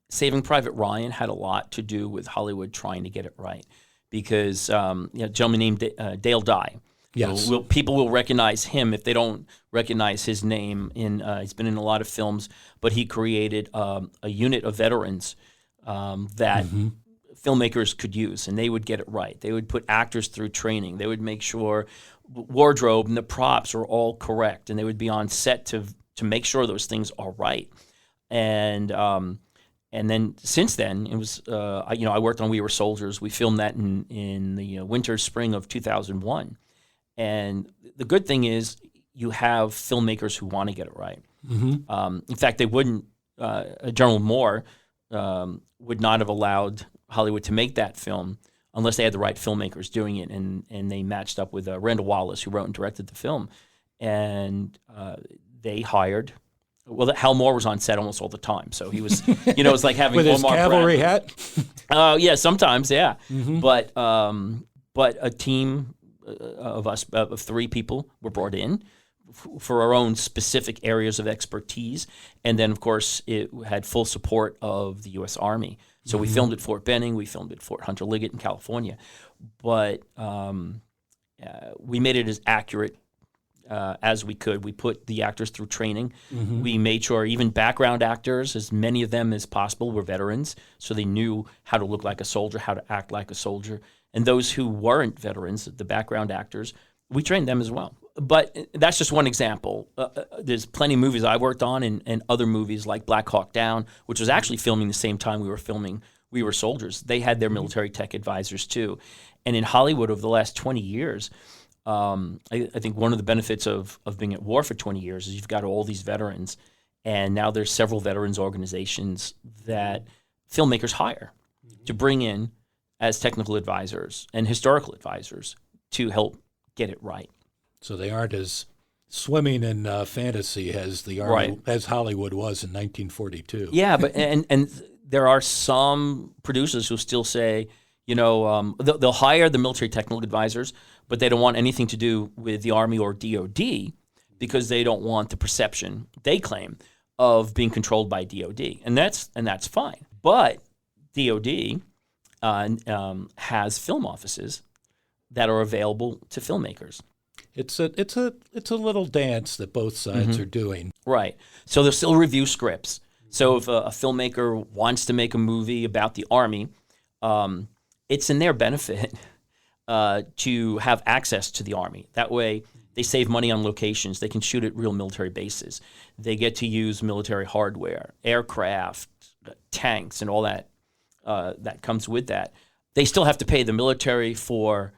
Saving Private Ryan had a lot to do with Hollywood trying to get it right, because a gentleman named Dale Dye. Yes. People will recognize him if they don't recognize his name. He's been in a lot of films, but he created a unit of veterans that filmmakers could use, and they would get it right. They would put actors through training. They would make sure wardrobe and the props are all correct, and they would be on set to make sure those things are right. And then since then, it was I worked on We Were Soldiers. We filmed that in the winter spring of 2001. And the good thing is you have filmmakers who want to get it right. In fact, they wouldn't. General Moore would not have allowed Hollywood to make that film unless they had the right filmmakers doing it, and they matched up with Randall Wallace, who wrote and directed the film, and they hired. Well, Hal Moore was on set almost all the time, so he was, it was like having with his Omar cavalry Bradley. hat. Yeah, sometimes, yeah. But a team of us, of 3 people, were brought in for our own specific areas of expertise, and then of course it had full support of the U.S. Army. So we filmed at Fort Benning, we filmed at Fort Hunter Liggett in California, but we made it as accurate as we could. We put the actors through training. We made sure even background actors, as many of them as possible, were veterans, so they knew how to look like a soldier, how to act like a soldier. And those who weren't veterans, the background actors, we trained them as well. But that's just one example. There's plenty of movies I worked on, and other movies like Black Hawk Down, which was actually filming the same time we were filming We Were Soldiers. They had their military tech advisors too. And in Hollywood over the last 20 years, I think one of the benefits of being at war for 20 years is you've got all these veterans, and now there's several veterans organizations that filmmakers hire to bring in as technical advisors and historical advisors to help get it right. So they aren't as swimming in fantasy as the Army, as Hollywood was in 1942. Yeah, but and there are some producers who still say, they'll hire the military technical advisors, but they don't want anything to do with the Army or DOD because they don't want the perception, they claim, of being controlled by DOD, and that's fine. But DOD has film offices that are available to filmmakers. It's a little dance that both sides are doing. Right. So they'll still review scripts. So if a filmmaker wants to make a movie about the Army, it's in their benefit to have access to the Army. That way they save money on locations. They can shoot at real military bases. They get to use military hardware, aircraft, tanks, and all that that comes with that. They still have to pay the military for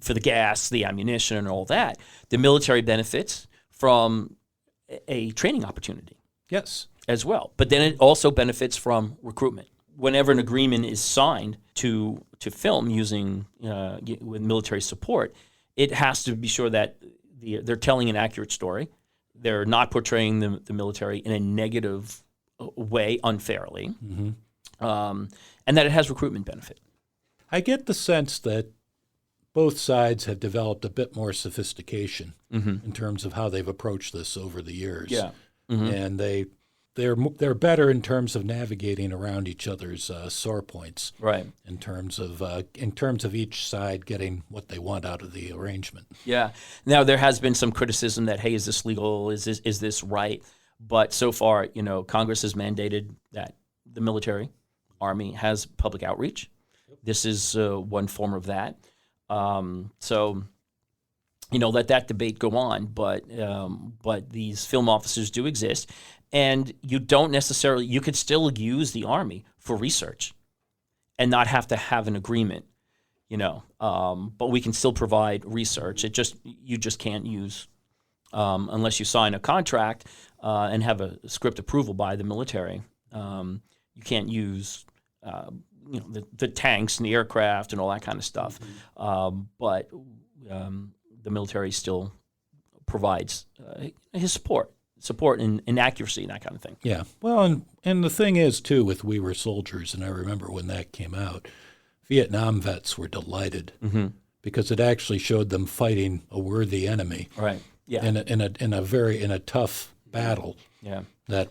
the gas, the ammunition, and all that. The military benefits from a training opportunity. Yes. As well. But then it also benefits from recruitment. Whenever an agreement is signed to film using with military support, it has to be sure that they're telling an accurate story. They're not portraying the military in a negative way unfairly, and that it has recruitment benefit. I get the sense that both sides have developed a bit more sophistication in terms of how they've approached this over the years. Yeah. And they they're better in terms of navigating around each other's sore points. Right. In terms of each side getting what they want out of the arrangement. Yeah. Now there has been some criticism that, hey, is this legal? Is this right? But so far, Congress has mandated that the military, Army, has public outreach. This is one form of that. So, let that debate go on. But these film officers do exist, and you could still use the Army for research, and not have to have an agreement. But we can still provide research. You just can't use unless you sign a contract and have a script approval by the military. You can't use the tanks and the aircraft and all that kind of stuff. But the military still provides his support and accuracy and that kind of thing. Yeah. Well, and the thing is, too, with We Were Soldiers, and I remember when that came out, Vietnam vets were delighted because it actually showed them fighting a worthy enemy. Right. Yeah. In a tough battle. Yeah. That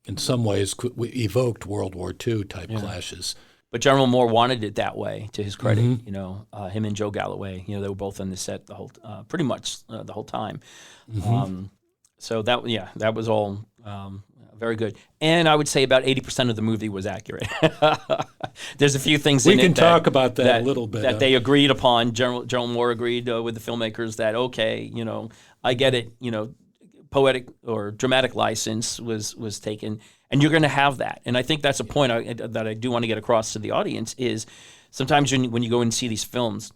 in some ways evoked World War II type clashes. But General Moore wanted it that way, to his credit. Him and Joe Galloway, they were both on the set pretty much the whole time. So that was all very good. And I would say about 80% of the movie was accurate. There's a few things in it. We can talk about that a little bit. That they agreed upon. General Moore agreed with the filmmakers that, okay, I get it, poetic or dramatic license was taken, and you're going to have that. And I think that's a point that I do want to get across to the audience is sometimes when you go and see these films,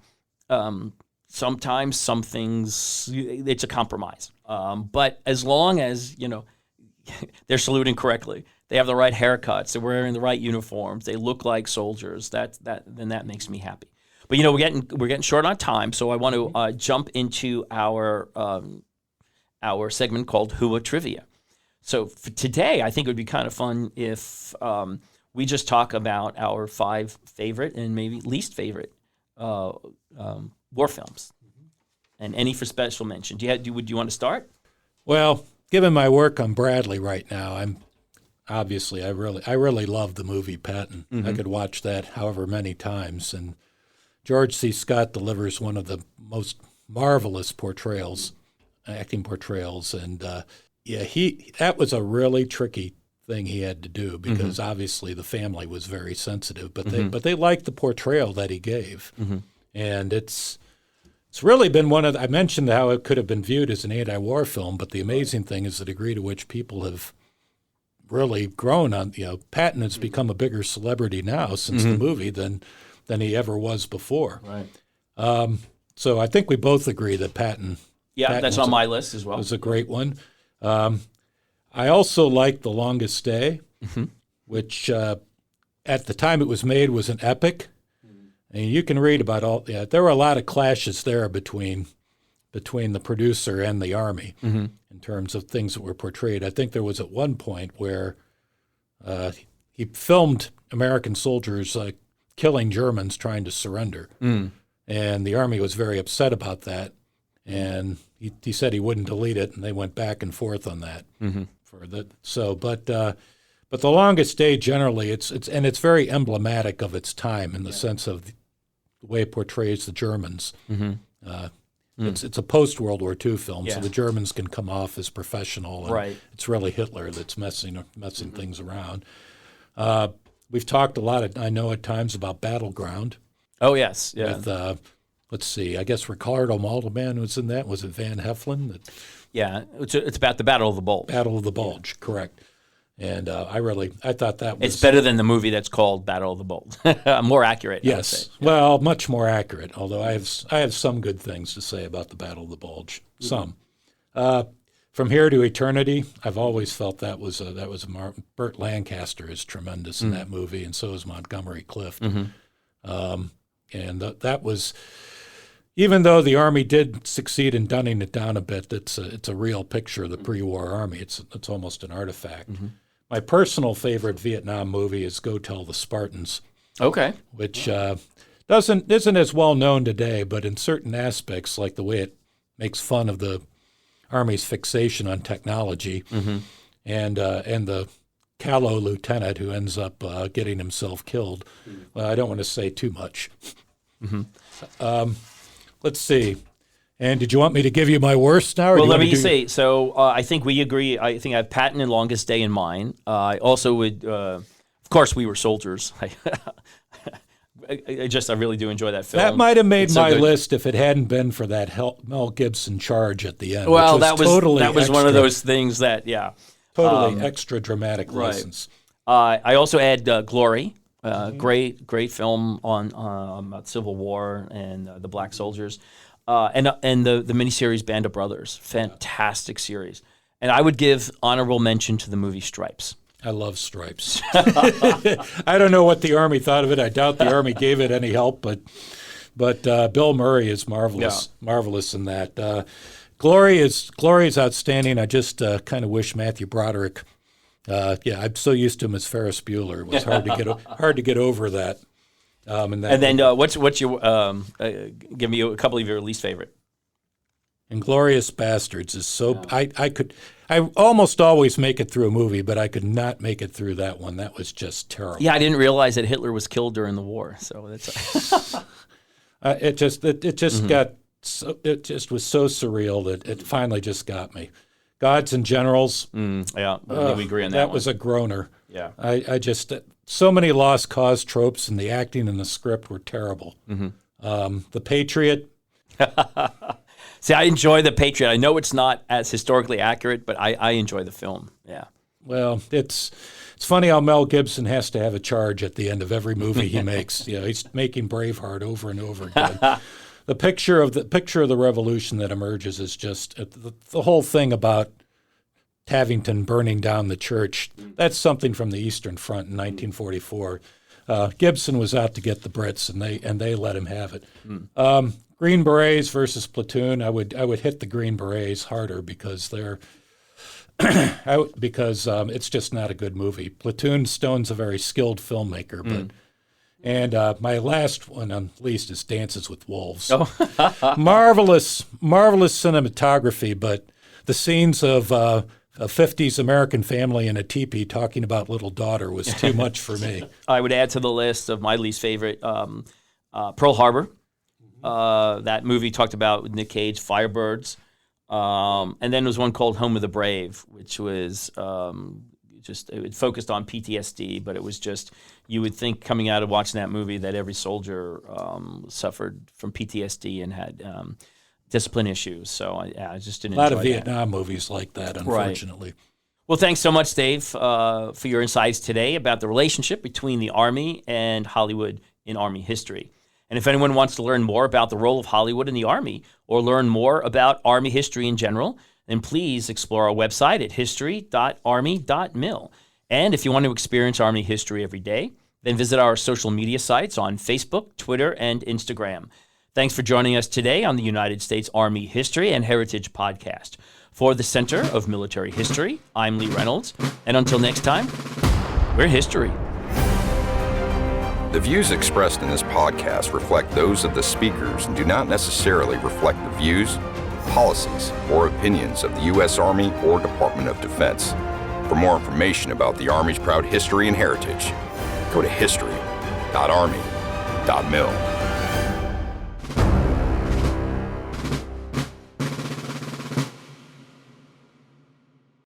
sometimes some things, it's a compromise. But as long as, they're saluting correctly, they have the right haircuts, they're wearing the right uniforms, they look like soldiers, then that makes me happy. But, we're getting short on time, so I want to jump into our segment called Whoa Trivia. So for today, I think it would be kind of fun if we just talk about our 5 favorite and maybe least favorite war films, and any for special mention. Would you want to start? Well, given my work on Bradley right now, I really love the movie Patton. I could watch that however many times, and George C. Scott delivers one of the most marvelous acting portrayals, and that was a really tricky thing he had to do because obviously the family was very sensitive, but they liked the portrayal that he gave, and it's really been I mentioned how it could have been viewed as an anti-war film, but the amazing thing is the degree to which people have really grown on. Patton has become a bigger celebrity now since the movie than he ever was before. Right. So I think we both agree that Patton. Yeah, Patton that's on my list as well. Was a great one. I also liked The Longest Stay, which at the time it was made was an epic. And you can read about there were a lot of clashes there between the producer and the Army in terms of things that were portrayed. I think there was at one point where he filmed American soldiers killing Germans trying to surrender. And the Army was very upset about that. And he said he wouldn't delete it, and they went back and forth on that. But The Longest Day generally it's very emblematic of its time in the sense of the way it portrays the Germans. It's a post-World War II film, so the Germans can come off as professional. And right. It's really Hitler that's messing things around. We've talked a lot, I know at times, about Battleground. Oh, yes. Yeah. With, let's see, I guess Ricardo Montalban was in that. Was it Van Heflin? Yeah, it's about the Battle of the Bulge. Battle of the Bulge, correct. And I thought that was... It's better than the movie that's called Battle of the Bulge. More accurate, yes. I would say. Well, much more accurate, although I have some good things to say about the Battle of the Bulge. Some. From Here to Eternity, I've always felt that was Burt Lancaster is tremendous in that movie, and so is Montgomery Clift. And that was... Even though the Army did succeed in dunning it down a bit, it's a real picture of the pre-war Army. It's almost an artifact. My personal favorite Vietnam movie is Go Tell the Spartans. Okay. Which isn't as well known today, but in certain aspects, like the way it makes fun of the Army's fixation on technology and the callow lieutenant who ends up getting himself killed. Well, I don't want to say too much. Let's see. And did you want me to give you my worst now? Well, let me say, so I think we agree. I think I have Patton and Longest Day in mind. I also would, of course, We Were Soldiers. I really do enjoy that film. That might have made my good. list if it hadn't been for that Mel Gibson charge at the end. Well, which was that was one of those things that, yeah. Totally extra dramatic license. I also add Glory, great film on about Civil War and the Black Soldiers, and the miniseries Band of Brothers, fantastic series. And I would give honorable mention to the movie Stripes. I love Stripes. I don't know what the Army thought of it. I doubt the Army gave it any help, but Bill Murray is marvelous in that. Glory is outstanding. I just kind of wish Matthew Broderick. I'm so used to him as Ferris Bueller. It was hard to get over that. And then what's your give me a couple of your least favorite? Inglourious Bastards is so I almost always make it through a movie, but I could not make it through that one. That was just terrible. Yeah, I didn't realize that Hitler was killed during the war. So that's it just was so surreal that it finally just got me. Gods and Generals. We agree on that. That was a groaner. Yeah, I just so many lost cause tropes, and the acting and the script were terrible. The Patriot. See, I enjoy The Patriot. I know it's not as historically accurate, but I enjoy the film. Yeah. Well, it's funny how Mel Gibson has to have a charge at the end of every movie he makes. He's making Braveheart over and over again. The picture of the revolution that emerges is just the whole thing about Tavington burning down the church. That's something from the Eastern Front in 1944. Gibson was out to get the Brits, and they let him have it. Green Berets versus Platoon. I would hit the Green Berets harder because it's just not a good movie. Platoon, Stone's a very skilled filmmaker, but. And my last one on the list is Dances with Wolves. Marvelous cinematography, but the scenes of a 50s American family in a teepee talking about little daughter was too much for me. I would add to the list of my least favorite Pearl Harbor. That movie talked about with Nick Cage, Firebirds. And then there was one called Home of the Brave, which was it focused on PTSD, but it was just, you would think coming out of watching that movie that every soldier suffered from PTSD and had discipline issues. So I just didn't enjoy that. A lot of Vietnam movies like that, unfortunately. Right. Well, thanks so much, Dave, for your insights today about the relationship between the Army and Hollywood in Army history. And if anyone wants to learn more about the role of Hollywood in the Army or learn more about Army history in general, then please explore our website at history.army.mil. And if you want to experience Army history every day, then visit our social media sites on Facebook, Twitter, and Instagram. Thanks for joining us today on the United States Army History and Heritage Podcast. For the Center of Military History, I'm Lee Reynolds. And until next time, we're history. The views expressed in this podcast reflect those of the speakers and do not necessarily reflect the views, policies, or opinions of the U.S. Army or Department of Defense. For more information about the Army's proud history and heritage, go to history.army.mil.